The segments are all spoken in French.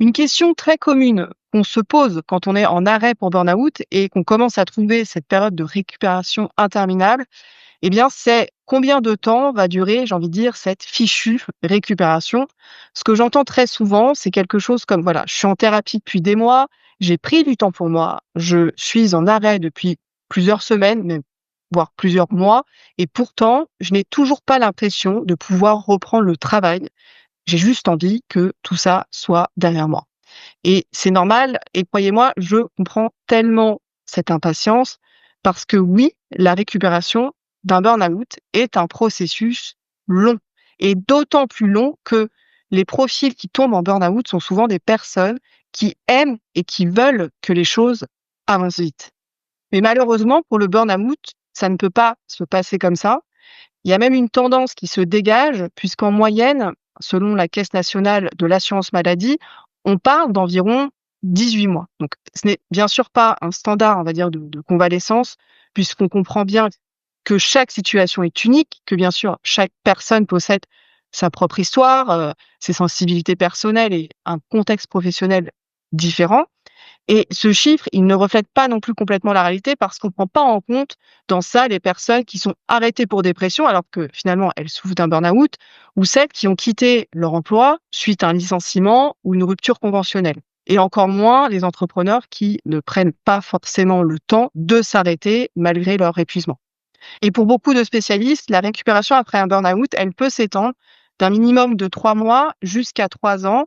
Une question très commune qu'on se pose quand on est en arrêt pour burn-out et qu'on commence à trouver cette période de récupération interminable, eh bien, c'est combien de temps va durer, j'ai envie de dire, cette fichue récupération? Ce que j'entends très souvent, c'est quelque chose comme, voilà, je suis en thérapie depuis des mois, j'ai pris du temps pour moi, je suis en arrêt depuis plusieurs semaines, même, voire plusieurs mois, et pourtant, je n'ai toujours pas l'impression de pouvoir reprendre le travail. J'ai juste envie que tout ça soit derrière moi. Et c'est normal et croyez-moi, je comprends tellement cette impatience parce que oui, la récupération d'un burn-out est un processus long et d'autant plus long que les profils qui tombent en burn-out sont souvent des personnes qui aiment et qui veulent que les choses avancent vite. Mais malheureusement, pour le burn-out, ça ne peut pas se passer comme ça. Il y a même une tendance qui se dégage puisqu'en moyenne, selon la Caisse nationale de l'assurance maladie, on parle d'environ 18 mois. Donc ce n'est bien sûr pas un standard, on va dire, de convalescence, puisqu'on comprend bien que chaque situation est unique, que bien sûr chaque personne possède sa propre histoire, ses sensibilités personnelles et un contexte professionnel différent. Et ce chiffre, il ne reflète pas non plus complètement la réalité parce qu'on ne prend pas en compte dans ça les personnes qui sont arrêtées pour dépression alors que finalement elles souffrent d'un burn-out ou celles qui ont quitté leur emploi suite à un licenciement ou une rupture conventionnelle. Et encore moins les entrepreneurs qui ne prennent pas forcément le temps de s'arrêter malgré leur épuisement. Et pour beaucoup de spécialistes, la récupération après un burn-out, elle peut s'étendre d'un minimum de 3 mois jusqu'à 3 ans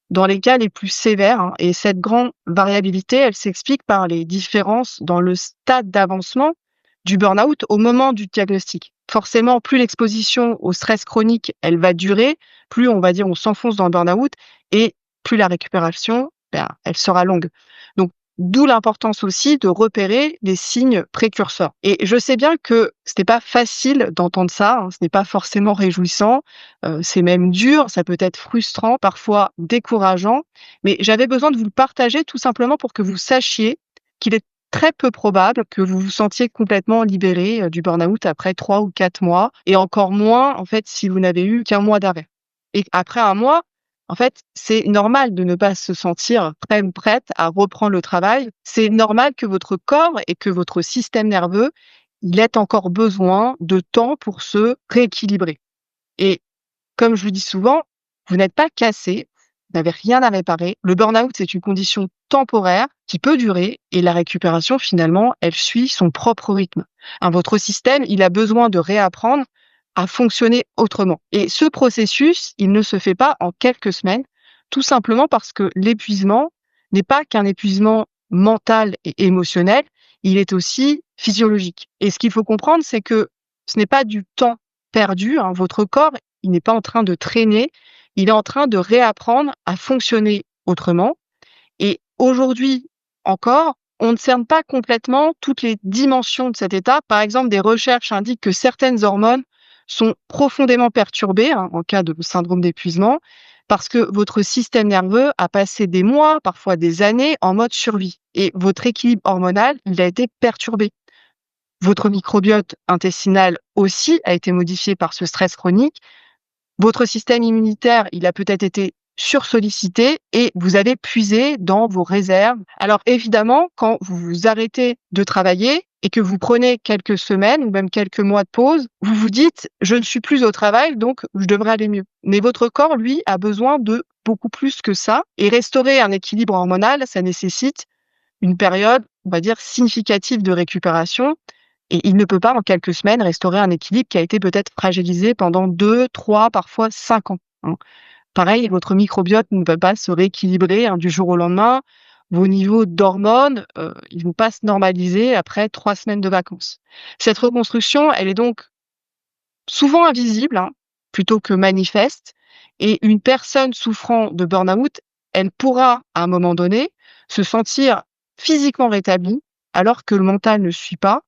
dans les cas les plus sévères, hein. Et cette grande variabilité, elle s'explique par les différences dans le stade d'avancement du burn-out au moment du diagnostic. Forcément, plus l'exposition au stress chronique, elle va durer, plus on va dire on s'enfonce dans le burn-out et plus la récupération, elle sera longue. Donc, d'où l'importance aussi de repérer les signes précurseurs. Et je sais bien que ce n'est pas facile d'entendre ça, hein, ce n'est pas forcément réjouissant, c'est même dur, ça peut être frustrant, parfois décourageant, mais j'avais besoin de vous le partager tout simplement pour que vous sachiez qu'il est très peu probable que vous vous sentiez complètement libéré, du burn-out après 3 ou 4 mois et encore moins, en fait, si vous n'avez eu qu'1 mois d'arrêt. Et après 1 mois, en fait, c'est normal de ne pas se sentir prêt ou prête à reprendre le travail. C'est normal que votre corps et que votre système nerveux, il ait encore besoin de temps pour se rééquilibrer. Et comme je le dis souvent, vous n'êtes pas cassé, vous n'avez rien à réparer. Le burn-out, c'est une condition temporaire qui peut durer et la récupération, finalement, elle suit son propre rythme. Hein, votre système, il a besoin de réapprendre à fonctionner autrement. Et ce processus, il ne se fait pas en quelques semaines, tout simplement parce que l'épuisement n'est pas qu'un épuisement mental et émotionnel, il est aussi physiologique. Et ce qu'il faut comprendre, c'est que ce n'est pas du temps perdu, hein. Votre corps, il n'est pas en train de traîner, il est en train de réapprendre à fonctionner autrement. Et aujourd'hui encore, on ne cerne pas complètement toutes les dimensions de cet état. Par exemple, des recherches indiquent que certaines hormones sont profondément perturbées, hein, en cas de syndrome d'épuisement, parce que votre système nerveux a passé des mois, parfois des années, en mode survie. Et votre équilibre hormonal, il a été perturbé. Votre microbiote intestinal aussi a été modifié par ce stress chronique. Votre système immunitaire, il a peut-être été sursollicité et vous avez puisé dans vos réserves. Alors évidemment, quand vous vous arrêtez de travailler et que vous prenez quelques semaines ou même quelques mois de pause, vous vous dites: «Je ne suis plus au travail, donc je devrais aller mieux». Mais votre corps, lui, a besoin de beaucoup plus que ça et restaurer un équilibre hormonal, ça nécessite une période, on va dire, significative de récupération et il ne peut pas, en quelques semaines, restaurer un équilibre qui a été peut-être fragilisé pendant 2, 3, parfois 5 ans, hein. Pareil, votre microbiote ne peut pas se rééquilibrer, hein, du jour au lendemain. Vos niveaux d'hormones, ils vont pas se normaliser après 3 semaines de vacances. Cette reconstruction, elle est donc souvent invisible, hein, plutôt que manifeste et une personne souffrant de burn-out, elle pourra, à un moment donné, se sentir physiquement rétablie alors que le mental ne suit pas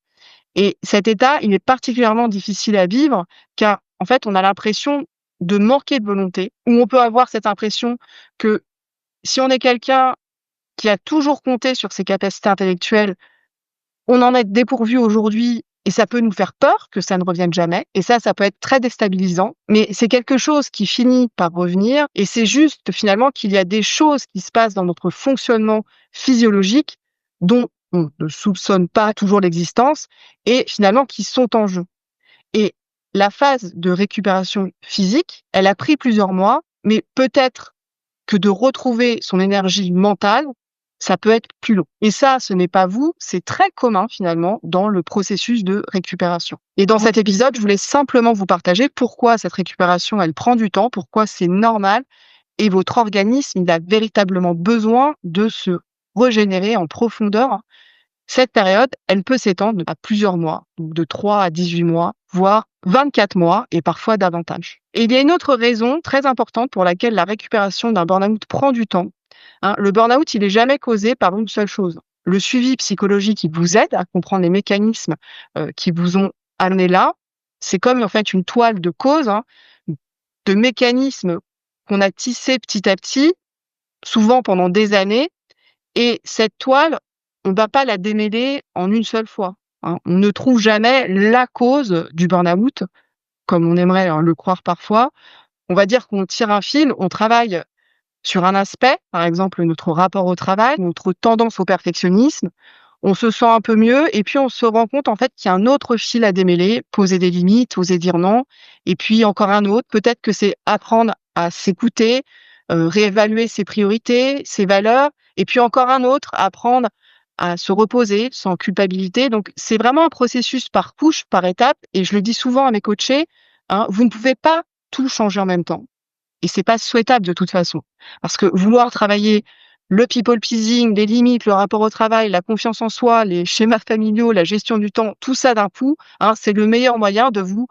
et cet état, il est particulièrement difficile à vivre car, en fait, on a l'impression de manquer de volonté ou on peut avoir cette impression que si on est quelqu'un qui a toujours compté sur ses capacités intellectuelles, on en est dépourvu aujourd'hui et ça peut nous faire peur que ça ne revienne jamais. Et ça peut être très déstabilisant. Mais c'est quelque chose qui finit par revenir. Et c'est juste finalement qu'il y a des choses qui se passent dans notre fonctionnement physiologique dont on ne soupçonne pas toujours l'existence et finalement qui sont en jeu. Et la phase de récupération physique, elle a pris plusieurs mois, mais peut-être que de retrouver son énergie mentale, ça peut être plus long. Et ça, ce n'est pas vous, c'est très commun finalement dans le processus de récupération. Et dans cet épisode, je voulais simplement vous partager pourquoi cette récupération, elle prend du temps, pourquoi c'est normal et votre organisme, il a véritablement besoin de se régénérer en profondeur. Cette période, elle peut s'étendre à plusieurs mois, donc de 3 à 18 mois, voire 24 mois et parfois davantage. Et il y a une autre raison très importante pour laquelle la récupération d'un burn-out prend du temps. Le burn-out, il n'est jamais causé par une seule chose. Le suivi psychologique, il vous aide à comprendre les mécanismes qui vous ont amené là. C'est comme en fait une toile de cause, de mécanismes qu'on a tissés petit à petit, souvent pendant des années. Et cette toile, on ne va pas la démêler en une seule fois. On ne trouve jamais la cause du burn-out, comme on aimerait le croire parfois. On va dire qu'on tire un fil, on travaille sur un aspect, par exemple notre rapport au travail, notre tendance au perfectionnisme, on se sent un peu mieux et puis on se rend compte en fait qu'il y a un autre fil à démêler, poser des limites, oser dire non, et puis encore un autre, peut-être que c'est apprendre à s'écouter, réévaluer ses priorités, ses valeurs, et puis encore un autre, apprendre à se reposer sans culpabilité. Donc c'est vraiment un processus par couche, par étape, et je le dis souvent à mes coachés, vous ne pouvez pas tout changer en même temps. Et c'est pas souhaitable de toute façon. Parce que vouloir travailler le people pleasing, les limites, le rapport au travail, la confiance en soi, les schémas familiaux, la gestion du temps, tout ça d'un coup, c'est le meilleur moyen de vous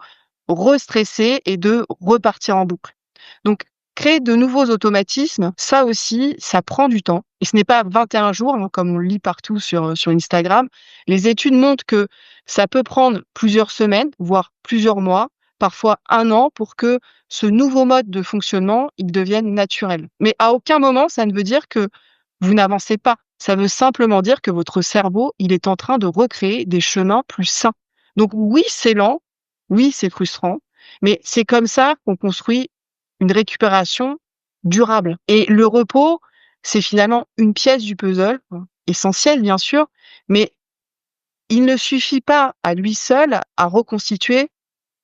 restresser et de repartir en boucle. Donc, créer de nouveaux automatismes, ça aussi, ça prend du temps. Et ce n'est pas 21 jours, comme on le lit partout sur Instagram. Les études montrent que ça peut prendre plusieurs semaines, voire plusieurs mois, parfois 1 an, pour que ce nouveau mode de fonctionnement, il devienne naturel. Mais à aucun moment, ça ne veut dire que vous n'avancez pas. Ça veut simplement dire que votre cerveau, il est en train de recréer des chemins plus sains. Donc oui, c'est lent, oui, c'est frustrant, mais c'est comme ça qu'on construit une récupération durable. Et le repos, c'est finalement une pièce du puzzle, essentielle bien sûr, mais il ne suffit pas à lui seul à reconstituer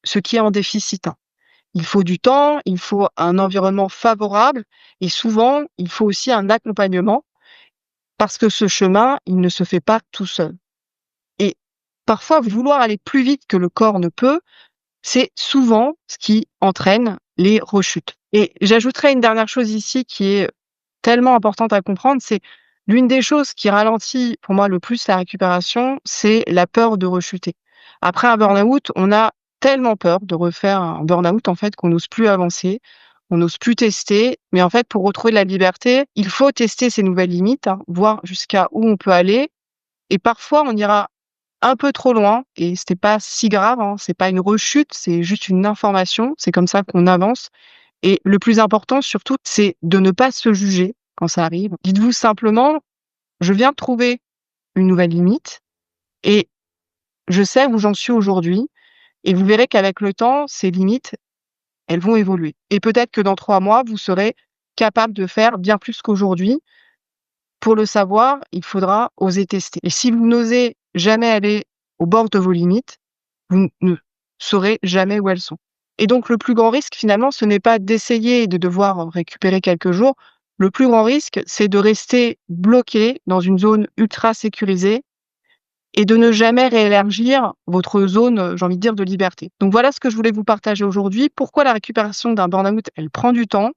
ce qui est en déficit. Il faut du temps, il faut un environnement favorable et souvent, il faut aussi un accompagnement parce que ce chemin, il ne se fait pas tout seul. Et parfois, vouloir aller plus vite que le corps ne peut, c'est souvent ce qui entraîne les rechutes. Et j'ajouterai une dernière chose ici qui est tellement importante à comprendre, c'est l'une des choses qui ralentit pour moi le plus la récupération, c'est la peur de rechuter. Après un burn-out, on a tellement peur de refaire un burn-out en fait qu'on n'ose plus avancer, on n'ose plus tester. Mais en fait, pour retrouver de la liberté, il faut tester ses nouvelles limites, voir jusqu'à où on peut aller. Et parfois, on ira un peu trop loin et c'est pas si grave, c'est pas une rechute, c'est juste une information. C'est comme ça qu'on avance. Et le plus important surtout, c'est de ne pas se juger quand ça arrive. Dites-vous simplement, je viens de trouver une nouvelle limite et je sais où j'en suis aujourd'hui. Et vous verrez qu'avec le temps, ces limites, elles vont évoluer. Et peut-être que dans 3 mois, vous serez capable de faire bien plus qu'aujourd'hui. Pour le savoir, il faudra oser tester. Et si vous n'osez jamais aller au bord de vos limites, vous ne saurez jamais où elles sont. Et donc, le plus grand risque, finalement, ce n'est pas d'essayer et de devoir récupérer quelques jours. Le plus grand risque, c'est de rester bloqué dans une zone ultra sécurisée et de ne jamais réélargir votre zone, j'ai envie de dire, de liberté. Donc voilà ce que je voulais vous partager aujourd'hui. Pourquoi la récupération d'un burn-out, elle prend du temps.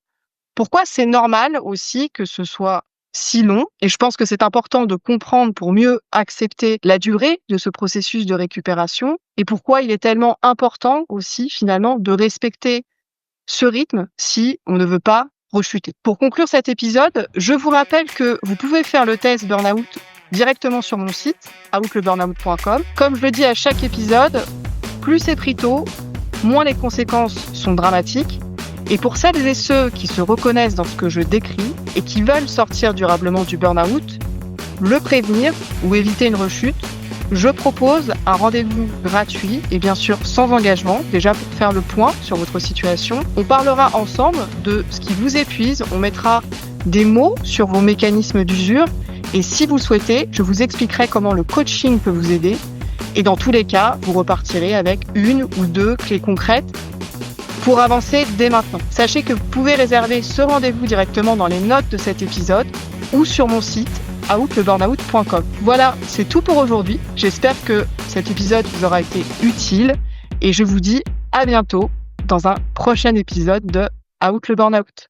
Pourquoi c'est normal aussi que ce soit si long. Et je pense que c'est important de comprendre pour mieux accepter la durée de ce processus de récupération et pourquoi il est tellement important aussi finalement de respecter ce rythme si on ne veut pas rechuter. Pour conclure cet épisode, je vous rappelle que vous pouvez faire le test Burnout directement sur mon site, outleburnout.com. Comme je le dis à chaque épisode, plus c'est pris tôt, moins les conséquences sont dramatiques. Et pour celles et ceux qui se reconnaissent dans ce que je décris et qui veulent sortir durablement du burn-out, le prévenir ou éviter une rechute, Je propose un rendez-vous gratuit et bien sûr sans engagement, déjà pour faire le point sur votre situation. On parlera ensemble de ce qui vous épuise, on mettra des mots sur vos mécanismes d'usure et si vous le souhaitez, je vous expliquerai comment le coaching peut vous aider. Et dans tous les cas, vous repartirez avec 1 ou 2 clés concrètes pour avancer dès maintenant. Sachez que vous pouvez réserver ce rendez-vous directement dans les notes de cet épisode ou sur mon site outleburnout.com. Voilà, c'est tout pour aujourd'hui. J'espère que cet épisode vous aura été utile et je vous dis à bientôt dans un prochain épisode de Out le Burnout.